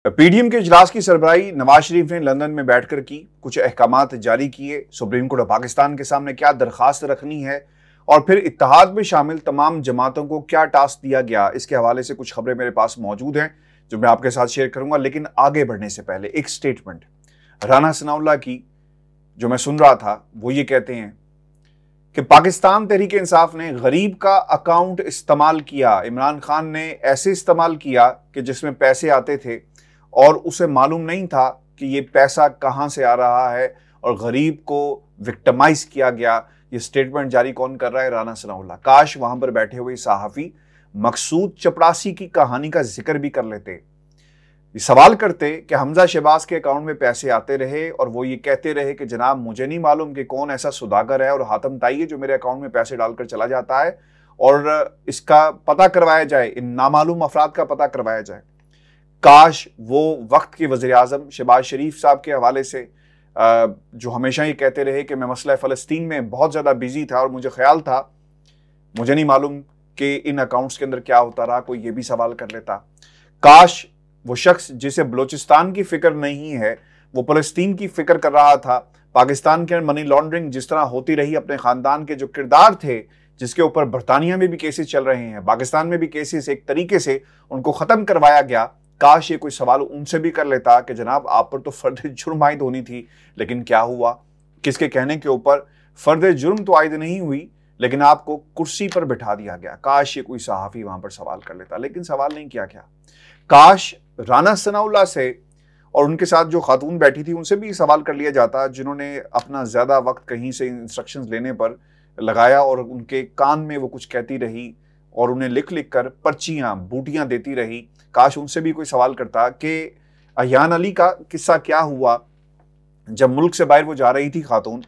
PDM के इजलास की सरबराही नवाज शरीफ ने लंदन में बैठकर की, कुछ अहकामात जारी किए, सुप्रीम कोर्ट ऑफ पाकिस्तान के सामने क्या दरखास्त रखनी है और फिर इत्तेहाद में शामिल तमाम जमातों को क्या टास्क दिया गया, इसके हवाले से कुछ खबरें मेरे पास मौजूद हैं जो मैं आपके साथ शेयर करूंगा। लेकिन आगे बढ़ने से पहले एक स्टेटमेंट राना सनाउल्लाह की जो मैं सुन रहा था, वो ये कहते हैं कि पाकिस्तान तहरीक इंसाफ ने गरीब का अकाउंट इस्तेमाल किया, इमरान खान ने ऐसे इस्तेमाल किया कि जिसमें पैसे आते थे और उसे मालूम नहीं था कि ये पैसा कहां से आ रहा है और गरीब को विक्टिमाइज किया गया। ये स्टेटमेंट जारी कौन कर रहा है? राना सनाउल्लाह। काश वहां पर बैठे हुए सहाफी मकसूद चपरासी की कहानी का जिक्र भी कर लेते, ये सवाल करते कि हमजा शहबाज के अकाउंट में पैसे आते रहे और वो ये कहते रहे कि जनाब मुझे नहीं मालूम कि कौन ऐसा सुदागर है और हातम ताई है जो मेरे अकाउंट में पैसे डालकर चला जाता है और इसका पता करवाया जाए, इन नामालूम अफराद का पता करवाया जाए। काश वो वक्त के वज़ीर आज़म शहबाज शरीफ साहब के हवाले से जो हमेशा ये कहते रहे कि मैं मसला फ़लस्तीन में बहुत ज़्यादा बिजी था और मुझे ख्याल था, मुझे नहीं मालूम कि इन अकाउंट्स के अंदर क्या होता रहा, कोई ये भी सवाल कर लेता। काश वो शख्स जिसे बलूचिस्तान की फिक्र नहीं है वो फ़लस्तीन की फिक्र कर रहा था। पाकिस्तान के मनी लॉन्ड्रिंग जिस तरह होती रही, अपने ख़ानदान के जो किरदार थे जिसके ऊपर बरतानिया में भी केसेस चल रहे हैं, पाकिस्तान में भी केसेस, एक तरीके से उनको ख़त्म करवाया गया। काश ये कोई सवाल उनसे भी कर लेता कि जनाब आप पर तो फर्द जुर्म आयद होनी थी, लेकिन क्या हुआ? किसके कहने के ऊपर फर्द जुर्म तो आयद नहीं हुई लेकिन आपको कुर्सी पर बिठा दिया गया। काश ये कोई सहाफ़ी वहां पर सवाल कर लेता, लेकिन सवाल नहीं किया। क्या काश राना सनाउल्लाह से और उनके साथ जो खातून बैठी थी उनसे भी सवाल कर लिया जाता, जिन्होंने अपना ज़्यादा वक्त कहीं से इंस्ट्रक्शंस लेने पर लगाया और उनके कान में वो कुछ कहती रही और उन्हें लिख लिख कर पर्चियाँ बूटियाँ देती रही। काश उनसे भी कोई सवाल करता कि अयान अली का किस्सा क्या हुआ जब मुल्क से बाहर वो जा रही थी खातून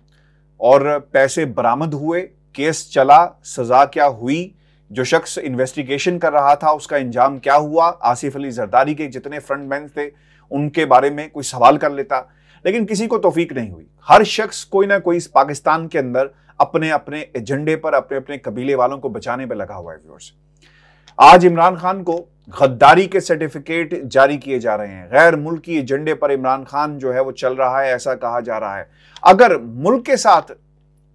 और पैसे बरामद हुए, केस चला, सज़ा क्या हुई, जो शख्स इन्वेस्टिगेशन कर रहा था उसका इंजाम क्या हुआ, आसिफ अली जरदारी के जितने फ्रंटमैन थे उनके बारे में कोई सवाल कर लेता। लेकिन किसी को तौफीक नहीं हुई। हर शख्स कोई ना कोई इस पाकिस्तान के अंदर अपने अपने एजेंडे पर, अपने अपने कबीले वालों को बचाने पर लगा हुआ है। व्यूअर्स, आज इमरान खान को गद्दारी के सर्टिफिकेट जारी किए जा रहे हैं। गैर मुल्की एजेंडे पर इमरान खान जो है वो चल रहा है, ऐसा कहा जा रहा है। अगर मुल्क के साथ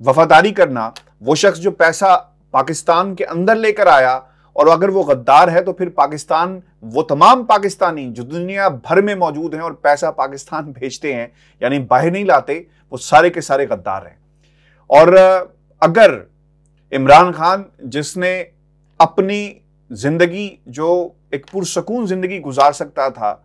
वफादारी करना वो शख्स जो पैसा पाकिस्तान के अंदर लेकर आया और अगर वो गद्दार है तो फिर पाकिस्तान, वो तमाम पाकिस्तानी जो दुनिया भर में मौजूद हैं और पैसा पाकिस्तान भेजते हैं, यानी बाहर नहीं लाते, वो सारे के सारे गद्दार हैं। और अगर इमरान खान जिसने अपनी जिंदगी जो एक पुरसकून जिंदगी गुजार सकता था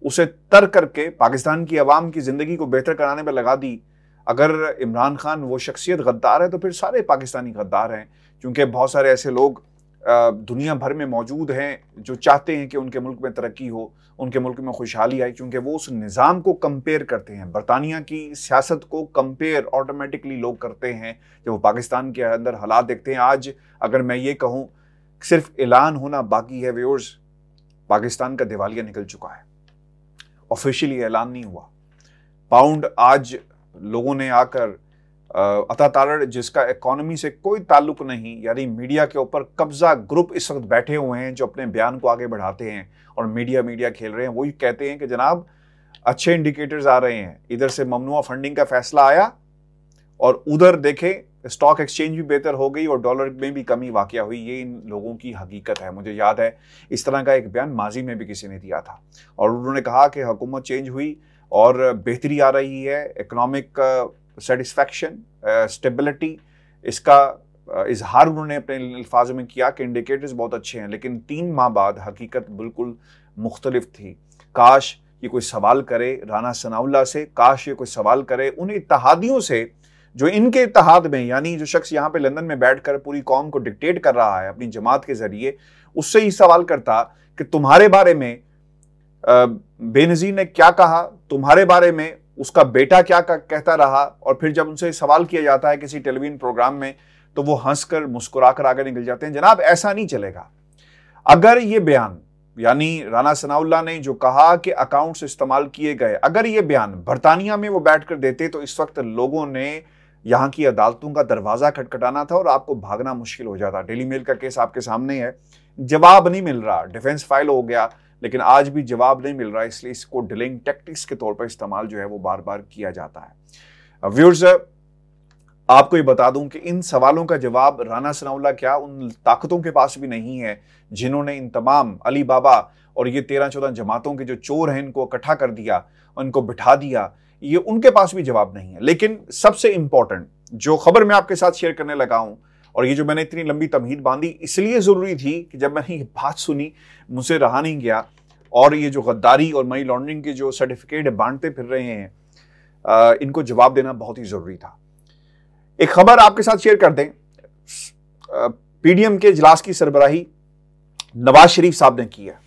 उसे तर्क करके पाकिस्तान की आवाम की जिंदगी को बेहतर कराने में लगा दी, अगर इमरान खान वो शख्सियत गद्दार है तो फिर सारे पाकिस्तानी गद्दार हैं। क्योंकि बहुत सारे ऐसे लोग दुनिया भर में मौजूद हैं जो चाहते हैं कि उनके मुल्क में तरक्की हो, उनके मुल्क में खुशहाली आए, क्योंकि वो उस निज़ाम को कंपेयर करते हैं। बरतानिया की सियासत को कंपेयर ऑटोमेटिकली लोग करते हैं जब वो पाकिस्तान के अंदर हालात देखते हैं। आज अगर मैं ये कहूँ सिर्फ ऐलान होना बाकी है व्यूअर्स, पाकिस्तान का दिवालिया निकल चुका है, ऑफिशियली ऐलान नहीं हुआ। पाउंड आज लोगों ने आकर अता तारड़, जिसका इकोनॉमी से कोई ताल्लुक नहीं, यानी मीडिया के ऊपर कब्जा ग्रुप इस वक्त बैठे हुए हैं जो अपने बयान को आगे बढ़ाते हैं और मीडिया खेल रहे हैं। वही कहते हैं कि जनाब अच्छे इंडिकेटर्स आ रहे हैं, इधर से ममनुआ फंडिंग का फैसला आया और उधर देखे स्टॉक एक्सचेंज भी बेहतर हो गई और डॉलर में भी कमी वाक़या हुई। ये इन लोगों की हकीकत है। मुझे याद है इस तरह का एक बयान माजी में भी किसी ने दिया था और उन्होंने कहा कि हुकूमत चेंज हुई और बेहतरी आ रही है, इकोनॉमिक सेटिस्फैक्शन, स्टेबिलिटी, इसका इजहार उन्होंने अपने अल्फाजों में किया कि इंडिकेटर्स बहुत अच्छे हैं। लेकिन 3 माह बाद हकीकत बिल्कुल मुख्तलिफ थी। काश ये कोई सवाल करे राना सनाउल्लाह से, काश ये कोई सवाल करे उन इत्तेहादियों से जो इनके इत्तेहाद में, यानी जो शख्स यहाँ पे लंदन में बैठकर पूरी कौम को डिक्टेट कर रहा है अपनी जमात के जरिए, उससे ही सवाल करता कि तुम्हारे बारे में बेनज़ीर ने क्या कहा, तुम्हारे बारे में उसका बेटा क्या कहता रहा। और फिर जब उनसे सवाल किया जाता है किसी टेलीविजन प्रोग्राम में तो वो हंसकर मुस्कुराकर आगे निकल जाते हैं। जनाब ऐसा नहीं चलेगा। अगर ये बयान, यानी राना सनाउल्लाह ने जो कहा कि अकाउंट्स इस्तेमाल किए गए, अगर ये बयान बरतानिया में वो बैठकर देते तो इस वक्त लोगों ने यहाँ की अदालतों का दरवाजा खटखटाना था और आपको भागना मुश्किल हो जाता। डेली मेल का केस आपके सामने है, जवाब नहीं मिल रहा, डिफेंस फाइल हो गया, लेकिन आज भी जवाब नहीं मिल रहा है, इसलिए इसको डिलेइंग टैक्टिक्स के तौर पर इस्तेमाल जो है वो बार बार किया जाता है। व्यूअर्स, आपको ये बता दूं कि इन सवालों का जवाब राना सनाउल्लाह क्या उन ताकतों के पास भी नहीं है जिन्होंने इन तमाम अली बाबा और ये 13-14 जमातों के जो चोर हैं इनको इकट्ठा कर दिया, उनको बिठा दिया, ये उनके पास भी जवाब नहीं है। लेकिन सबसे इंपॉर्टेंट जो खबर मैं आपके साथ शेयर करने लगा हूं, और ये जो मैंने इतनी लंबी तमहीद बांधी इसलिए जरूरी थी कि जब मैंने ये बात सुनी मुझसे रहा नहीं गया, और ये जो गद्दारी और मनी लॉन्ड्रिंग के जो सर्टिफिकेट बांटते फिर रहे हैं इनको जवाब देना बहुत ही जरूरी था। एक खबर आपके साथ शेयर कर दें, पीडीएम के इजलास की सरबराही नवाज शरीफ साहब ने की है।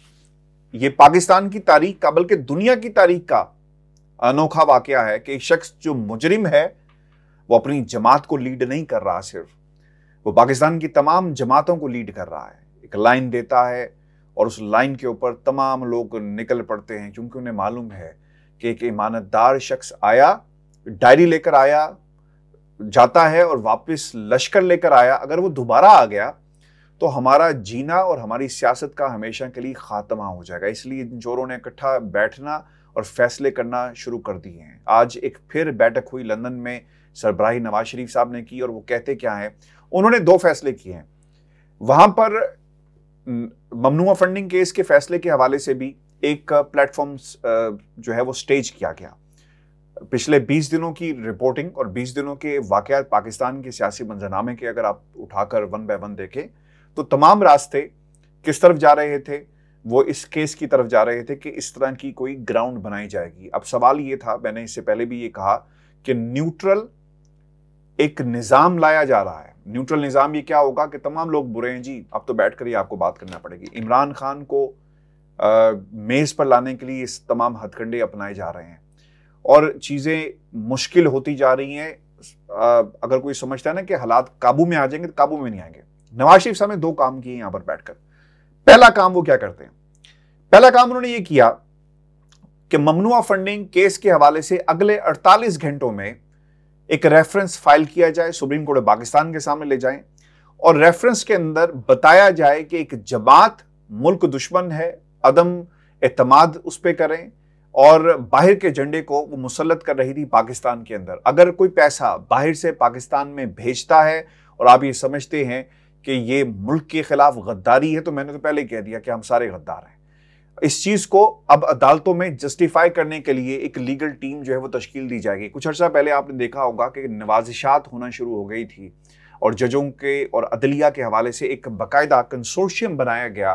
यह पाकिस्तान की तारीख का बल्कि दुनिया की तारीख का अनोखा वाकया है कि एक शख्स जो मुजरिम है वो अपनी जमात को लीड नहीं कर रहा, सिर्फ वो पाकिस्तान की तमाम जमातों को लीड कर रहा है। एक लाइन देता है और उस लाइन के ऊपर तमाम लोग निकल पड़ते हैं, क्योंकि उन्हें मालूम है कि एक ईमानतदार शख्स आया, डायरी लेकर आया, जाता है और वापस लश्कर लेकर आया, अगर वो दोबारा आ गया तो हमारा जीना और हमारी सियासत का हमेशा के लिए खात्मा हो जाएगा। इसलिए इन चोरों ने इकट्ठा बैठना और फैसले करना शुरू कर दिए हैं। आज एक फिर बैठक हुई लंदन में, सरबराही नवाज शरीफ साहब ने की, और वो कहते क्या है, उन्होंने 2 फैसले किए हैं। वहां पर ममनुआ फंडिंग केस के फैसले के हवाले से भी एक प्लेटफॉर्म जो है वो स्टेज किया गया। पिछले 20 दिनों की रिपोर्टिंग और 20 दिनों के वाकयात पाकिस्तान के सियासी मंजरनामे के अगर आप उठाकर 1 बाय 1 देखें तो तमाम रास्ते किस तरफ जा रहे थे, वो इस केस की तरफ जा रहे थे कि इस तरह की कोई ग्राउंड बनाई जाएगी। अब सवाल ये था, मैंने इससे पहले भी ये कहा कि न्यूट्रल एक निज़ाम लाया जा रहा है। न्यूट्रल निज़ाम ये क्या होगा कि तमाम लोग बुरे हैं जी, अब तो बैठकर ही आपको बात करना पड़ेगी। इमरान खान को मेज़ पर लाने के लिए इस तमाम हथकंडे अपनाए जा रहे हैं और चीज़ें मुश्किल होती जा रही हैं। अगर कोई समझता है ना कि हालात काबू में आ जाएंगे, तो काबू में नहीं आएंगे। नवाज शरीफ साहब ने 2 काम किए यहां पर बैठकर। पहला काम वो क्या करते हैं, पहला काम उन्होंने ये किया कि ममनुआ फंडिंग केस के हवाले से अगले 48 घंटों में एक रेफरेंस फाइल किया जाए, सुप्रीम कोर्ट पाकिस्तान के सामने ले जाएं, और रेफरेंस के अंदर बताया जाए कि एक जमात मुल्क दुश्मन है, अदम एतमाद उस पर करें, और बाहर के झंडे को वो मुसल्लत कर रही थी पाकिस्तान के अंदर। अगर कोई पैसा बाहर से पाकिस्तान में भेजता है और आप ये समझते हैं कि ये मुल्क के खिलाफ गद्दारी है, तो मैंने तो पहले कह दिया कि हम सारे गद्दार हैं। इस चीज को अब अदालतों में जस्टिफाई करने के लिए एक लीगल टीम जो है वो तश्कील दी जाएगी। कुछ अर्सा पहले आपने देखा होगा कि नवाजिशात होना शुरू हो गई थी और जजों के और अदलिया के हवाले से एक बाकायदा कंसोर्शियम बनाया गया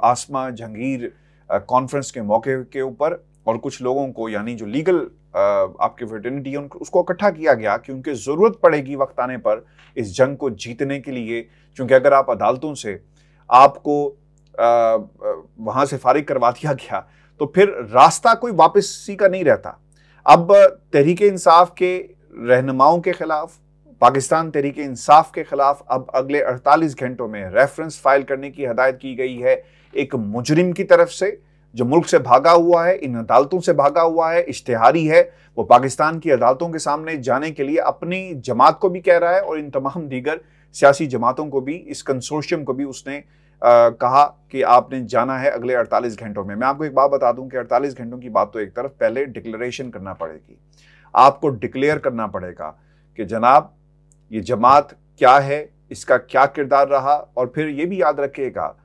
आसमा जहांगीर कॉन्फ्रेंस के मौके के ऊपर, और कुछ लोगों को यानी जो लीगल आपकी फ्रेटर्निटी है उसको इकट्ठा किया गया, क्योंकि ज़रूरत पड़ेगी वक्त आने पर इस जंग को जीतने के लिए। क्योंकि अगर आप अदालतों से आपको वहाँ से फारिग करवा दिया गया तो फिर रास्ता कोई वापसी का नहीं रहता। अब तहरीक इंसाफ के रहनुमाओं के खिलाफ, पाकिस्तान तहरीक इंसाफ के खिलाफ अब अगले 48 घंटों में रेफरेंस फाइल करने की हदायत की गई है एक मुजरिम की तरफ से, जो मुल्क से भागा हुआ है, इन अदालतों से भागा हुआ है, इश्तिहारी है। वो पाकिस्तान की अदालतों के सामने जाने के लिए अपनी जमात को भी कह रहा है और इन तमाम दीगर सियासी जमातों को भी, इस कंसोर्शियम को भी उसने कहा कि आपने जाना है अगले 48 घंटों में। मैं आपको एक बात बता दूं कि 48 घंटों की बात तो एक तरफ, पहले डिक्लेरेशन करना पड़ेगी। आपको डिक्लेयर करना पड़ेगा कि जनाब ये जमात क्या है, इसका क्या किरदार रहा, और फिर ये भी याद रखिएगा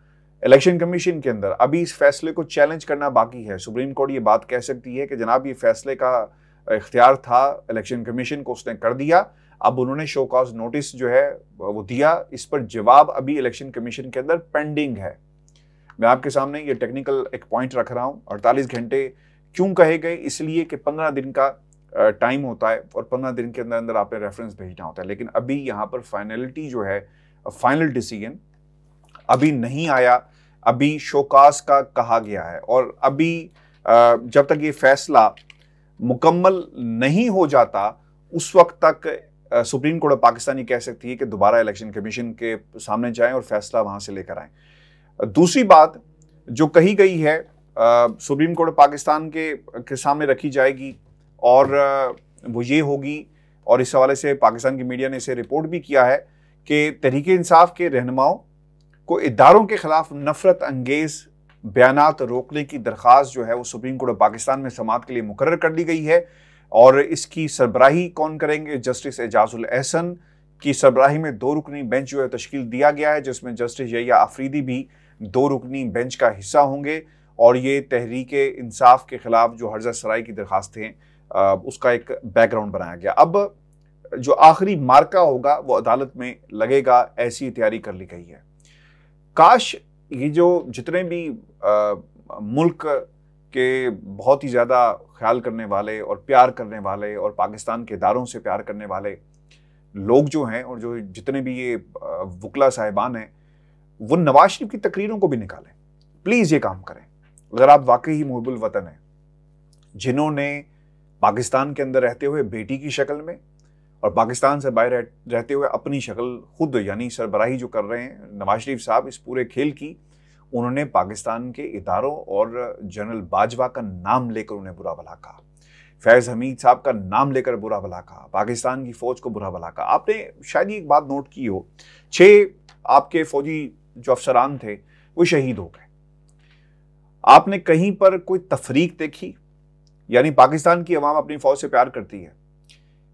इलेक्शन कमीशन के अंदर अभी इस फैसले को चैलेंज करना बाकी है। सुप्रीम कोर्ट ये बात कह सकती है कि जनाब ये फैसले का इख्तियार था इलेक्शन कमीशन को, उसने कर दिया, अब उन्होंने शो कॉज नोटिस जो है वो दिया, इस पर जवाब अभी इलेक्शन कमीशन के अंदर पेंडिंग है। मैं आपके सामने ये टेक्निकल एक पॉइंट रख रहा हूँ। 48 घंटे क्यों कहे गए, इसलिए कि 15 दिन का टाइम होता है और 15 दिन के अंदर अंदर आपने रेफरेंस भेजना होता है। लेकिन अभी यहाँ पर फाइनलिटी जो है, फाइनल डिसीजन अभी नहीं आया, अभी शोकास का कहा गया है, और अभी जब तक ये फैसला मुकम्मल नहीं हो जाता उस वक्त तक सुप्रीम कोर्ट ऑफ पाकिस्तान ये कह सकती है कि दोबारा इलेक्शन कमीशन के सामने जाएं और फैसला वहां से लेकर आएं। दूसरी बात जो कही गई है सुप्रीम कोर्ट ऑफ पाकिस्तान के सामने रखी जाएगी और वो ये होगी, और इस हवाले से पाकिस्तान की मीडिया ने इसे रिपोर्ट भी किया है कि तहरीक इंसाफ के रहनुमाओं को इदारों के खिलाफ नफरत अंगेज बयानात रोकने की दरख्वास्त जो है वो सुप्रीम कोर्ट ऑफ पाकिस्तान में समाअत के लिए मुकर्रर कर दी गई है। और इसकी सरबराही कौन करेंगे? जस्टिस एजाजुल एहसन की सरबराही में 2 रुकनी बेंच जो है तश्कील दिया गया है, जिसमें जस्टिस यहिया आफरीदी भी 2 रुकनी बेंच का हिस्सा होंगे। और ये तहरीक इंसाफ के खिलाफ जो हर्जा सराई की दरखास्त हैं उसका एक बैकग्राउंड बनाया गया। अब जो आखिरी मार्का होगा वो अदालत में लगेगा, ऐसी तैयारी कर ली गई है। काश ये जो जितने भी मुल्क के बहुत ही ज़्यादा ख्याल करने वाले और प्यार करने वाले और पाकिस्तान के इदारों से प्यार करने वाले लोग जो हैं और जो जितने भी ये वकला साहिबान हैं वो नवाज शरीफ की तकरीरों को भी निकालें। प्लीज़ ये काम करें अगर आप वाकई ही मुहिबुल वतन हैं, जिन्होंने पाकिस्तान के अंदर रहते हुए बेटी की शक्ल में और पाकिस्तान से बाहर रहते हुए अपनी शक्ल खुद यानी सरबराही जो कर रहे हैं नवाज शरीफ साहब इस पूरे खेल की, उन्होंने पाकिस्तान के इदारों और जनरल बाजवा का नाम लेकर उन्हें बुरा भला कहा, फैज़ हमीद साहब का नाम लेकर बुरा भला कहा, पाकिस्तान की फौज को बुरा भला कहा। आपने शायद एक बात नोट की हो, 6 आपके फौजी जो अफसरान थे वो शहीद हो गए। आपने कहीं पर कोई तफरीक देखी? यानी पाकिस्तान की अवाम अपनी फौज से प्यार करती है।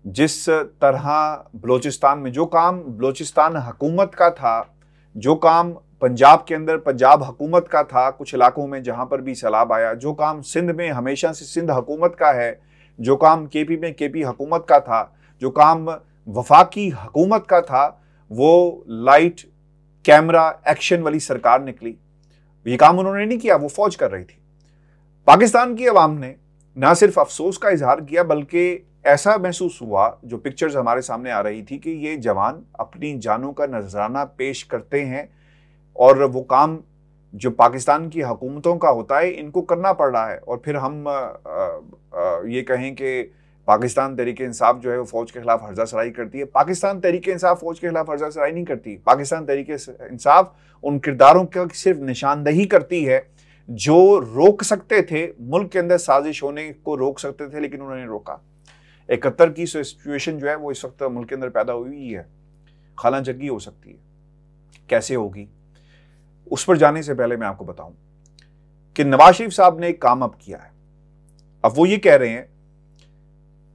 जिस तरह बलोचिस्तान में जो काम बलोचिस्तान हुकूमत का था, जो काम पंजाब के अंदर पंजाब हुकूमत का था, कुछ इलाकों में जहां पर भी सैलाब आया, जो काम सिंध में हमेशा से सिंध हुकूमत का है, जो काम केपी में केपी हुकूमत का था, जो काम वफाकी हुकूमत का था, वो लाइट कैमरा एक्शन वाली सरकार निकली। ये काम उन्होंने नहीं किया, वो फौज कर रही थी। पाकिस्तान की अवाम ने ना सिर्फ अफसोस का इजहार किया बल्कि ऐसा महसूस हुआ, जो पिक्चर्स हमारे सामने आ रही थी, कि ये जवान अपनी जानों का नजराना पेश करते हैं और वो काम जो पाकिस्तान की हुकूमतों का होता है इनको करना पड़ रहा है। और फिर हम ये कहें कि पाकिस्तान तहरीक इंसाफ जो है वो फौज के खिलाफ हर्जा सराई करती है। पाकिस्तान तहरीक इंसाफ फौज के खिलाफ हर्जा सराई नहीं करती। पाकिस्तान तहरीक इंसाफ उन किरदारों की सिर्फ निशानदही करती है जो रोक सकते थे, मुल्क के अंदर साजिश होने को रोक सकते थे, लेकिन उन्होंने रोका। 71 की सिचुएशन जो है वो इस वक्त मुल्क के अंदर पैदा हुई है, खाला जग्गी हो सकती है। कैसे होगी उस पर जाने से पहले मैं आपको बताऊं कि नवाज शरीफ साहब ने एक काम अब किया है। अब वो ये कह रहे हैं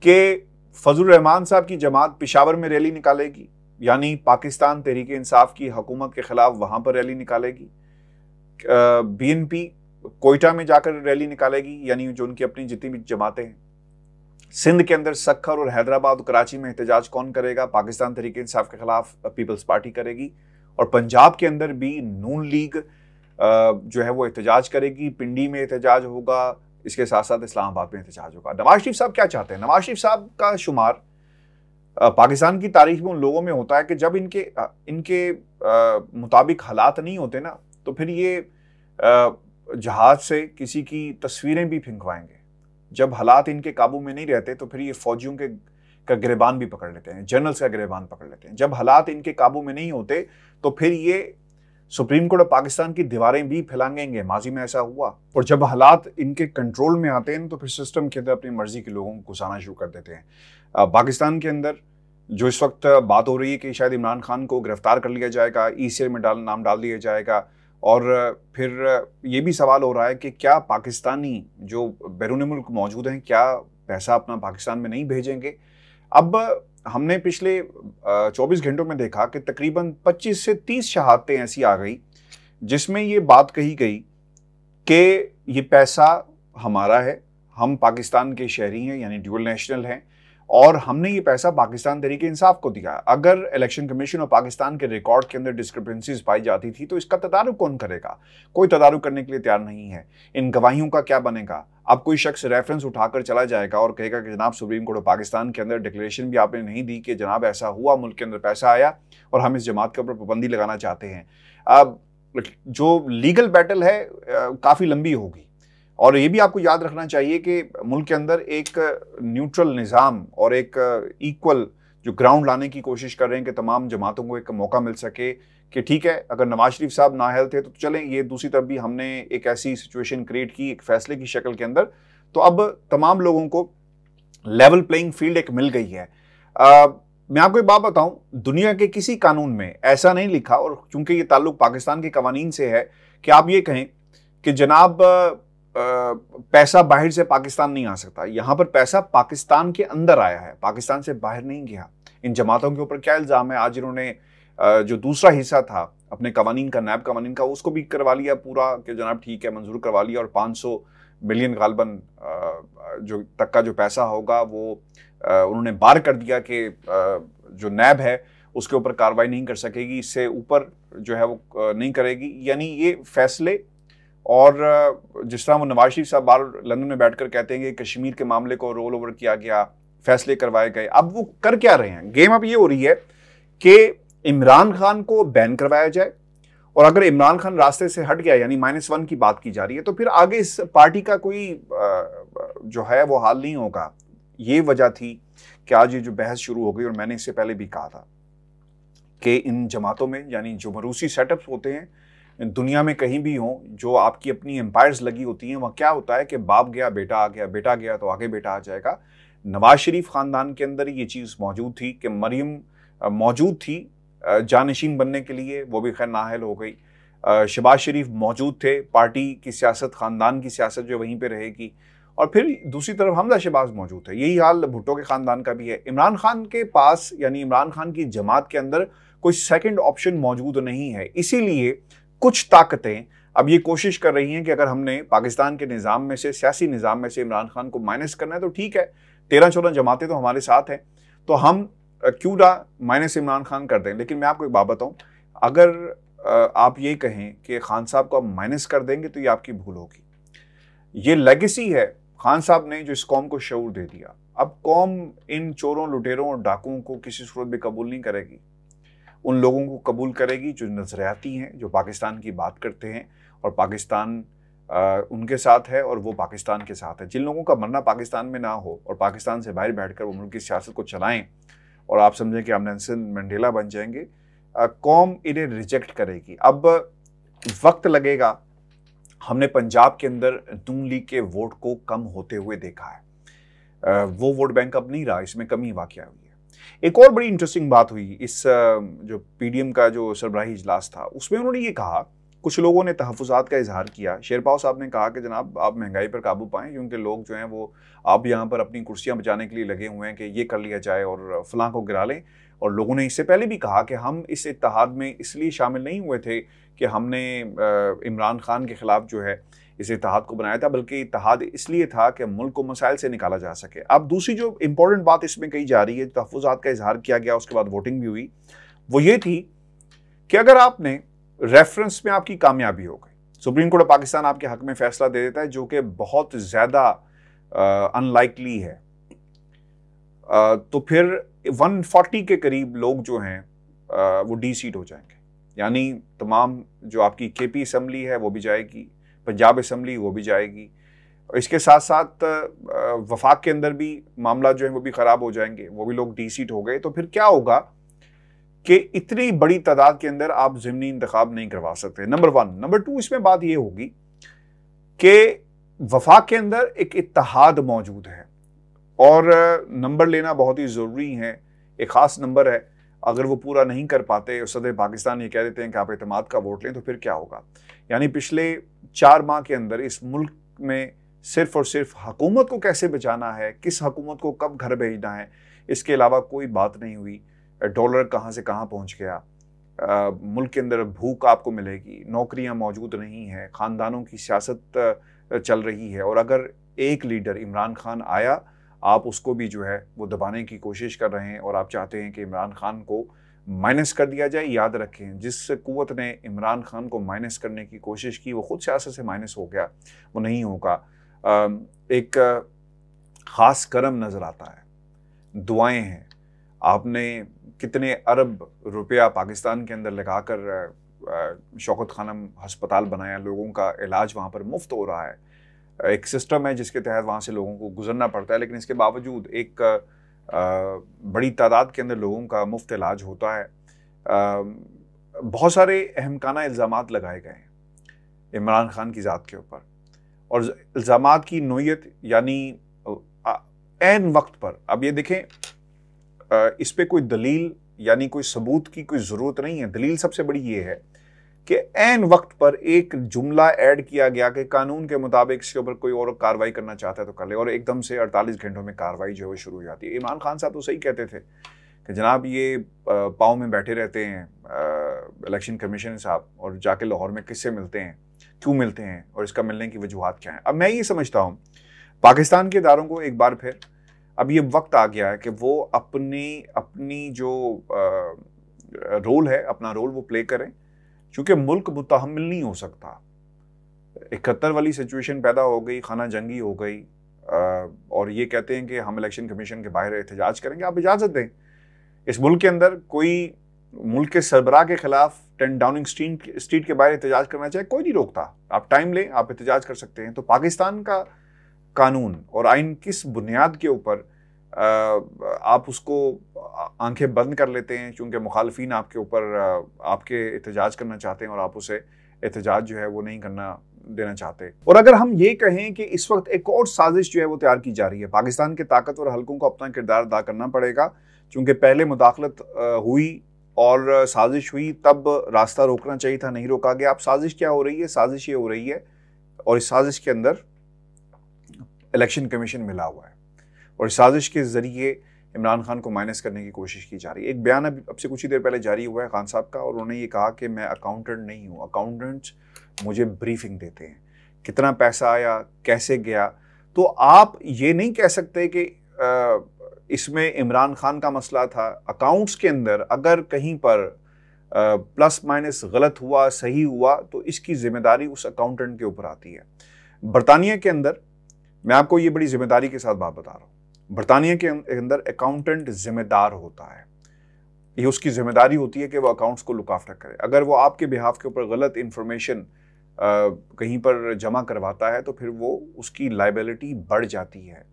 कि फजलुर रहमान साहब की जमात पेशावर में रैली निकालेगी, यानी पाकिस्तान तहरीक इंसाफ की हुकूमत के खिलाफ वहां पर रैली निकालेगी। बीएनपी कोयटा में जाकर रैली निकालेगी, यानी जो उनकी अपनी जितनी भी जमातें हैं। सिंध के अंदर सक्खर और हैदराबाद और कराची में एहतजाज कौन करेगा? पाकिस्तान तहरीक इंसाफ के खिलाफ पीपल्स पार्टी करेगी। और पंजाब के अंदर भी नून लीग जो है वो एहतजाज करेगी, पिंडी में एहतजाज होगा, इसके साथ साथ इस्लामाबाद में एहतजाज होगा। नवाज शरीफ साहब क्या चाहते हैं? नवाज शरीफ साहब का शुमार पाकिस्तान की तारीख में उन लोगों में होता है कि जब इनके मुताबिक हालात नहीं होते ना, तो फिर ये जहाज से किसी की तस्वीरें भी फिंकवाएंगे। जब हालात इनके काबू में नहीं रहते तो फिर ये फौजियों का गिरबान भी पकड़ लेते हैं, जनरल्स का गिरबान पकड़ लेते हैं। जब हालात इनके काबू में नहीं होते तो फिर ये सुप्रीम कोर्ट ऑफ पाकिस्तान की दीवारें भी फैलाएंगे। माजी में ऐसा हुआ। और जब हालात इनके कंट्रोल में आते हैं तो फिर सिस्टम के अंदर अपनी मर्जी के लोगों को घुसाना शुरू कर देते हैं। पाकिस्तान के अंदर जो इस वक्त बात हो रही है कि शायद इमरान खान को गिरफ्तार कर लिया जाएगा, ईसीआई में नाम डाल दिया जाएगा। और फिर ये भी सवाल हो रहा है कि क्या पाकिस्तानी जो बैरून मुल्क मौजूद हैं क्या पैसा अपना पाकिस्तान में नहीं भेजेंगे? अब हमने पिछले 24 घंटों में देखा कि तकरीबन 25 से 30 शहादतें ऐसी आ गई जिसमें ये बात कही गई कि ये पैसा हमारा है, हम पाकिस्तान के शहरी हैं यानी ड्यूअल नेशनल हैं, और हमने ये पैसा पाकिस्तान तहरीक इंसाफ को दिया। अगर इलेक्शन कमीशन और पाकिस्तान के रिकॉर्ड के अंदर डिस्क्रिपेंसीज पाई जाती थी तो इसका तदारुक कौन करेगा? कोई तदारुक करने के लिए तैयार नहीं है। इन गवाहियों का क्या बनेगा? अब कोई शख्स रेफरेंस उठाकर चला जाएगा और कहेगा कि जनाब सुप्रीम कोर्ट ऑफ पाकिस्तान के अंदर डिक्लेरेशन भी आपने नहीं दी कि जनाब ऐसा हुआ, मुल्क के अंदर पैसा आया और हम इस जमात के ऊपर पाबंदी लगाना चाहते हैं। अब जो लीगल बैटल है काफ़ी लंबी होगी। और ये भी आपको याद रखना चाहिए कि मुल्क के अंदर एक न्यूट्रल निज़ाम और एक इक्वल जो ग्राउंड लाने की कोशिश कर रहे हैं कि तमाम जमातों को एक मौका मिल सके कि ठीक है, अगर नवाज शरीफ साहब नाअहल थे तो चलें, ये दूसरी तरफ भी हमने एक ऐसी सिचुएशन क्रिएट की एक फैसले की शक्ल के अंदर, तो अब तमाम लोगों को लेवल प्लेइंग फील्ड एक मिल गई है। मैं आपको एक बात बताऊं, दुनिया के किसी कानून में ऐसा नहीं लिखा, और चूंकि ये ताल्लुक पाकिस्तान के कवानीन से है, कि आप ये कहें कि जनाब पैसा बाहर से पाकिस्तान नहीं आ सकता। यहां पर पैसा पाकिस्तान के अंदर आया है, पाकिस्तान से बाहर नहीं गया। इन जमातों के ऊपर क्या इल्जाम है? आज इन्होंने जो दूसरा हिस्सा था अपने कवानीन का, नैब कवानीन का, उसको भी करवा लिया पूरा कि जनाब ठीक है, मंजूर करवा लिया, और 500 मिलियन गालबन जो तक का जो पैसा होगा वो उन्होंने बार कर दिया कि जो नैब है उसके ऊपर कार्रवाई नहीं कर सकेगी, इससे ऊपर जो है वो नहीं करेगी। यानी ये फैसले, और जिस तरह वो नवाज शरीफ साहब बाहर लंदन में बैठकर कहते हैं कि कश्मीर के मामले को रोल ओवर किया गया, फैसले करवाए गए, अब वो कर क्या रहे हैं? गेम अब ये हो रही है कि इमरान खान को बैन करवाया जाए, और अगर इमरान खान रास्ते से हट गया, यानी -1 की बात की जा रही है, तो फिर आगे इस पार्टी का कोई जो है वो हाल नहीं होगा। ये वजह थी कि आज ये जो बहस शुरू हो गई, और मैंने इससे पहले भी कहा था कि इन जमातों में, यानी जो मरूसी सेटअप्स होते हैं दुनिया में कहीं भी हों, जो आपकी अपनी एम्पायर्स लगी होती हैं, वह क्या होता है कि बाप गया बेटा आ गया, बेटा गया तो आगे बेटा आ जाएगा। नवाज शरीफ खानदान के अंदर ये चीज़ मौजूद थी कि मरियम मौजूद थी जानशीन बनने के लिए, वो भी खैर नाअहल हो गई। शहबाज शरीफ मौजूद थे, पार्टी की सियासत, ख़ानदान की सियासत जो वहीं पे रहेगी। और फिर दूसरी तरफ हमजा शहबाज मौजूद है। यही हाल भुट्टो के ख़ानदान का भी है। इमरान खान के पास, यानी इमरान खान की जमात के अंदर कोई सेकंड ऑप्शन मौजूद नहीं है। इसीलिए कुछ ताकतें अब ये कोशिश कर रही हैं कि अगर हमने पाकिस्तान के निज़ाम में से, सियासी निज़ाम में से इमरान खान को माइनस करना है तो ठीक है, 13-14 जमातें तो हमारे साथ हैं, तो हम क्यों ना माइनस इमरान खान कर दें। लेकिन मैं आपको एक बात बताऊं, अगर आप ये कहें कि खान साहब को आप माइनस कर देंगे तो ये आपकी भूल होगी। ये लेगेसी है खान साहब ने जो इस कौम को शऊर दे दिया। अब कौम इन चोरों, लुटेरों और डाकुओं को किसी सूरत भी कबूल नहीं करेगी। उन लोगों को कबूल करेगी जो नजरियाती हैं, जो पाकिस्तान की बात करते हैं, और पाकिस्तान उनके साथ है और वो पाकिस्तान के साथ है। जिन लोगों का मरना पाकिस्तान में ना हो और पाकिस्तान से बाहर बैठकर वो मुल्क की सियासत को चलाएं और आप समझें कि आप नेल्सन मंडेला बन जाएंगे, कौम इन्हें रिजेक्ट करेगी। अब वक्त लगेगा। हमने पंजाब के अंदर नून लीग के वोट को कम होते हुए देखा है। वो वोट बैंक अब नहीं रहा, इसमें कमी वाक़या हुई है। एक और बड़ी इंटरेस्टिंग बात हुई इस जो पीडीएम का जो सरबराही इजलास था, उसमें उन्होंने ये कहा, कुछ लोगों ने तहफ़्फ़ुज़ात का इजहार किया। शेरपाव साहब ने कहा कि जनाब आप महंगाई पर काबू पाएं, क्योंकि लोग जो हैं वो आप यहाँ पर अपनी कुर्सियाँ बचाने के लिए लगे हुए हैं कि ये कर लिया जाए और फलां को गिरा लें। और लोगों ने इससे पहले भी कहा कि हम इस इत्तेहाद में इसलिए शामिल नहीं हुए थे कि हमने इमरान खान के ख़िलाफ़ जो है इस इत्तेहाद को बनाया था, बल्कि इत्तेहाद इसलिए था कि मुल्क को मसाइल से निकाला जा सके। अब दूसरी जो इंपॉर्टेंट बात इसमें कही जा रही है, तहफ़्फ़ुज़ात का इजहार किया गया, उसके बाद वोटिंग भी हुई, वो ये थी कि अगर आपने रेफरेंस में आपकी कामयाबी हो गई, सुप्रीम कोर्ट ऑफ पाकिस्तान आपके हक में फैसला दे देता है, जो कि बहुत ज़्यादा अनलाइकली है, तो फिर 140 के करीब लोग जो हैं वो डी सीट हो जाएंगे। यानी तमाम जो आपकी केपी असम्बली है वो भी जाएगी, पंजाब असम्बली वो भी जाएगी, और इसके साथ साथ वफाक के अंदर भी मामला जो है वो भी ख़राब हो जाएंगे, वो भी लोग डी सीट हो गए। तो फिर क्या होगा कि इतनी बड़ी तादाद के अंदर आप ज़िमनी इंतखाब नहीं करवा सकते, नंबर 1। नंबर 2, इसमें बात ये होगी कि वफाक के अंदर एक इत्तेहाद मौजूद है और नंबर लेना बहुत ही ज़रूरी है। एक ख़ास नंबर है, अगर वो पूरा नहीं कर पाते, सदर पाकिस्तान ये कह देते हैं कि आप एतमाद का वोट लें, तो फिर क्या होगा? यानी पिछले 4 माह के अंदर इस मुल्क में सिर्फ और सिर्फ हुकूमत को कैसे बचाना है, किस हुकूमत को कब घर भेजना है, इसके अलावा कोई बात नहीं हुई। डॉलर कहाँ से कहाँ पहुँच गया, मुल्क के अंदर भूख आपको मिलेगी, नौकरियाँ मौजूद नहीं हैं, ख़ानदानों की सियासत चल रही है, और अगर एक लीडर इमरान खान आया, आप उसको भी जो है वो दबाने की कोशिश कर रहे हैं और आप चाहते हैं कि इमरान खान को माइनस कर दिया जाए। याद रखें, जिस कुव्वत ने इमरान खान को माइनस करने की कोशिश की वो खुद सियासत से माइनस हो गया, वो नहीं होगा। एक ख़ास करम नज़र आता है, दुआएं हैं। आपने कितने अरब रुपया पाकिस्तान के अंदर लगाकर शौकत खानम हस्पताल बनाया, लोगों का इलाज वहाँ पर मुफ्त हो रहा है। एक सिस्टम है जिसके तहत वहाँ से लोगों को गुजरना पड़ता है, लेकिन इसके बावजूद एक बड़ी तादाद के अंदर लोगों का मुफ्त इलाज होता है। बहुत सारे अहमकाना इल्ज़ामात लगाए गए हैं इमरान खान की ज़ात के ऊपर, और इल्ज़ामात की नोयत यानी ऐन वक्त पर। अब ये देखें, इस पर कोई दलील यानी कोई सबूत की कोई ज़रूरत नहीं है। दलील सबसे बड़ी ये है कि ऐन वक्त पर एक जुमला ऐड किया गया कि कानून के मुताबिक इसके ऊपर कोई और कार्रवाई करना चाहता है तो कर ले, और एकदम से 48 घंटों में कार्रवाई जो है वो शुरू हो जाती है। इमरान खान साहब तो सही कहते थे कि जनाब ये पाँव में बैठे रहते हैं इलेक्शन कमीशन साहब, और जाके लाहौर में किससे मिलते हैं, क्यों मिलते हैं, और इसका मिलने की वजूहात क्या है। अब मैं ये समझता हूँ पाकिस्तान के इदारों को एक बार फिर अब ये वक्त आ गया है कि वो अपनी जो रोल है, अपना रोल वो प्ले करें, क्योंकि मुल्क मुतहम्मिल नहीं हो सकता। 71 वाली सिचुएशन पैदा हो गई, खाना जंगी हो गई, और ये कहते हैं कि हम इलेक्शन कमीशन के बाहर एहतजाज करेंगे। आप इजाज़त दें, इस मुल्क के अंदर कोई मुल्क के सरबराह के खिलाफ 10 डाउनिंग स्ट्रीट के बाहर एहतजाज करना चाहे, कोई नहीं रोकता। आप टाइम लें, आप एहतजाज कर सकते हैं। तो पाकिस्तान का कानून और आइन किस बुनियाद के ऊपर आप उसको आंखें बंद कर लेते हैं क्योंकि मुखालफीन आपके ऊपर आपके एहतजाज करना चाहते हैं और आप उसे एहतजाज जो है वो नहीं करना देना चाहते। और अगर हम ये कहें कि इस वक्त एक और साजिश जो है वो तैयार की जा रही है, पाकिस्तान के ताकतवर हलकों को अपना किरदार अदा करना पड़ेगा, क्योंकि पहले मुदाखलत हुई और साजिश हुई, तब रास्ता रोकना चाहिए था, नहीं रोका गया। अब साजिश क्या हो रही है? साजिश ये हो रही है, और इस साजिश के अंदर इलेक्शन कमीशन मिला हुआ है, और इस साजिश के जरिए इमरान खान को माइनस करने की कोशिश की जा रही है। एक बयान अब से कुछ ही देर पहले जारी हुआ है खान साहब का, और उन्होंने ये कहा कि मैं अकाउंटेंट नहीं हूँ, अकाउंटेंट्स मुझे ब्रीफिंग देते हैं, कितना पैसा आया, कैसे गया। तो आप ये नहीं कह सकते कि इसमें इमरान खान का मसला था। अकाउंट्स के अंदर अगर कहीं पर प्लस माइनस गलत हुआ, सही हुआ, तो इसकी जिम्मेदारी उस अकाउंटेंट के ऊपर आती है। बरतानिया के अंदर, मैं आपको ये बड़ी जिम्मेदारी के साथ बात बता रहा हूँ, बरतानिया के अंदर अकाउंटेंट जिम्मेदार होता है। ये उसकी जिम्मेदारी होती है कि वो अकाउंट्स को लुक आफ्टर करे। अगर वो आपके बिहाफ के ऊपर गलत इंफॉर्मेशन कहीं पर जमा करवाता है तो फिर वो उसकी लाइबिलिटी बढ़ जाती है।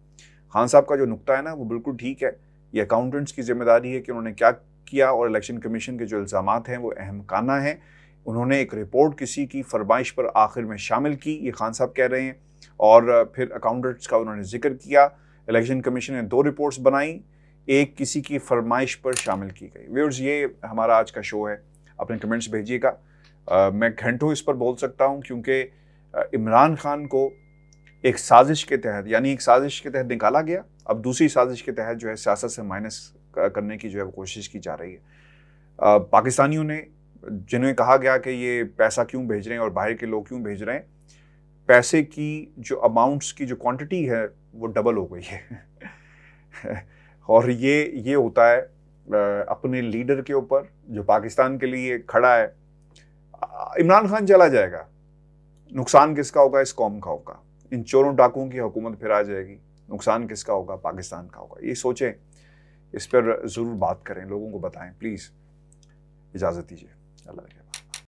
खान साहब का जो नुक्ता है ना, वो बिल्कुल ठीक है। ये अकाउंटेंट्स की जिम्मेदारी है कि उन्होंने क्या किया, और इलेक्शन कमीशन के जो इल्ज़ामात हैं वो अहमकाना हैं। उन्होंने एक रिपोर्ट किसी की फरमाइश पर आखिर में शामिल की, ये खान साहब कह रहे हैं, और फिर अकाउंटेंट्स का उन्होंने जिक्र किया। इलेक्शन कमीशन ने 2 रिपोर्ट्स बनाई, एक किसी की फरमाइश पर शामिल की गई। व्यूअर्स, ये हमारा आज का शो है, अपने कमेंट्स भेजिएगा। मैं घंटों इस पर बोल सकता हूं, क्योंकि इमरान खान को एक साजिश के तहत, यानी एक साजिश के तहत निकाला गया, अब दूसरी साजिश के तहत जो है सियासत से माइनस करने की जो है वो कोशिश की जा रही है। पाकिस्तानियों ने, जिन्हें कहा गया कि ये पैसा क्यों भेज रहे हैं और बाहर के लोग क्यों भेज रहे हैं, पैसे की जो अमाउंट्स की जो क्वांटिटी है वो डबल हो गई है। और ये होता है अपने लीडर के ऊपर जो पाकिस्तान के लिए खड़ा है। इमरान खान चला जाएगा, नुकसान किसका होगा? इस कौम का होगा। इन चोरों डाकुओं की हुकूमत फिर आ जाएगी, नुकसान किसका होगा? पाकिस्तान का होगा। ये सोचें, इस पर ज़रूर बात करें, लोगों को बताएं। प्लीज़ इजाज़त दीजिए। अल्लाह।